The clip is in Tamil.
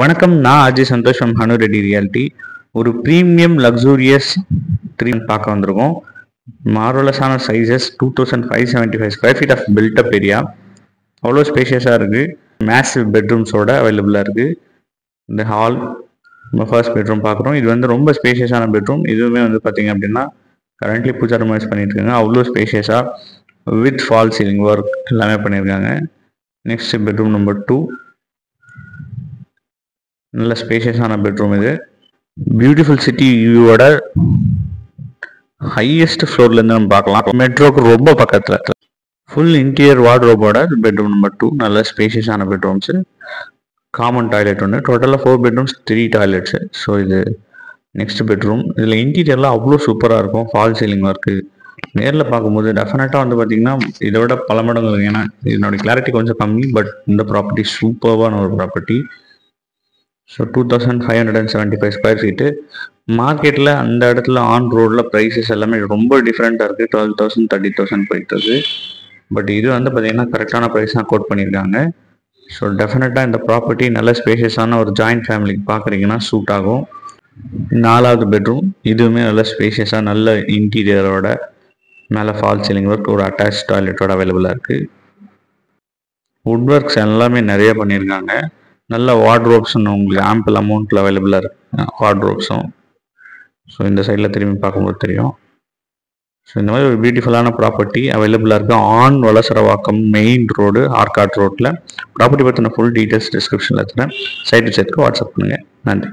வணக்கம், நான் அஜய் சந்தோஷ் ஃப்ரம் ஹனு ரெட்டி ரியாலிட்டி. ஒரு ப்ரீமியம் லக்ஸூரியஸ் 3 பார்க்க வந்திருக்கோம். மார்வலஸான sizes, 2575 square feet of built up area. அவ்வளோ ஸ்பேஷியஸாக இருக்குது. மேசிவ் பெட்ரூம்ஸோட அவைலபிளாக இருக்குது. இந்த ஹால் நம்ம ஃபர்ஸ்ட் பெட்ரூம் பார்க்குறோம். இது வந்து ரொம்ப ஸ்பேஷியஸான பெட்ரூம். இதுவுமே வந்து பார்த்தீங்க அப்படின்னா கரண்ட்லி பூஜா ரூமைஸ் பண்ணிட்டு இருக்காங்க. அவ்வளோ ஸ்பேஷியஸாக வித் ஃபால் சீலிங் ஒர்க் எல்லாமே பண்ணியிருக்காங்க. Next bedroom number 2. நல்ல ஸ்பேஷியஸான பெட்ரூம். இது பியூட்டிஃபுல் சிட்டி வியூவோட ஹையஸ்ட் ஃப்ளோர்லேருந்து நம்ம பார்க்கலாம். மெட்ரோக்கு ரொம்ப பக்கத்தில் ஃபுல் இன்டீரியர் வார்ட்ரோபோட பெட்ரூம் நம்பர் 2. நல்ல ஸ்பேஷியஸான பெட்ரூம்ஸு. காமன் டாய்லெட் ஒன்று. டோட்டலாக 4 பெட்ரூம்ஸ் 3 டாய்லெட்ஸு. ஸோ இது நெக்ஸ்ட் பெட்ரூம். இதில் இன்டீரியர்லாம் அவ்வளோ சூப்பராக இருக்கும். ஃபால் சீலிங் ஒர்க்கு நேரில் பார்க்கும்போது டெஃபினட்டாக வந்து பார்த்திங்கன்னா இதை விட பல மடங்கு. ஏன்னா இதனோட கிளாரிட்டி கொஞ்சம் கம்மி, பட் இந்த ப்ராப்பர்ட்டி சூப்பர்வான ஒரு ப்ராப்பர்ட்டி. So 2575 square feet. மார்க்கெட்டில் அந்த இடத்துல ஆன் ரோடில் ப்ரைஸஸ் எல்லாமே ரொம்ப டிஃப்ரெண்ட்டாக இருக்குது. 12,000 30,000 போயிட்டு இருக்குது. பட் இது வந்து பார்த்திங்கன்னா கரெக்டான ப்ரைஸ் தான் கோட் பண்ணியிருக்காங்க. ஸோ டெஃபினட்டாக இந்த ப்ராப்பர்ட்டி நல்ல ஸ்பேஷியஸான ஒரு ஜாயிண்ட் ஃபேமிலிக்கு பார்க்குறீங்கன்னா சூட் ஆகும். 4வது பெட்ரூம். இதுவுமே நல்ல ஸ்பேஷியஸாக நல்ல இன்டீரியரோட மேலே ஃபால் சீலிங் ஒர்க், ஒரு அட்டாச் டாய்லெட்டோட அவைலபிளாக இருக்குது. வுட் ஒர்க்ஸ் எல்லாமே நிறைய பண்ணியிருக்காங்க. நல்ல வார்ட்ரோப்ஸ்ன்னு உங்களுக்கு ஆம்பிள் அமௌண்ட்டில் அவைலபிளாக இருக்குது வார்ட்ரோப்ஸும். ஸோ இந்த சைடில் திரும்பி பார்க்கும்போது தெரியும். ஸோ இந்த மாதிரி ஒரு பியூட்டிஃபுல்லான ப்ராப்பர்ட்டி அவைலபிளாக இருக்குது. On Valasaravakkam main road, Arcot ரோட்டில். ப்ராப்பர்ட்டி பற்றின ஃபுல் டீட்டெயில்ஸ் டிஸ்கிரிப்ஷனில் இருக்கிறேன். சைட் விசிட்க்கு வாட்ஸ்அப் பண்ணுங்கள். நன்றி.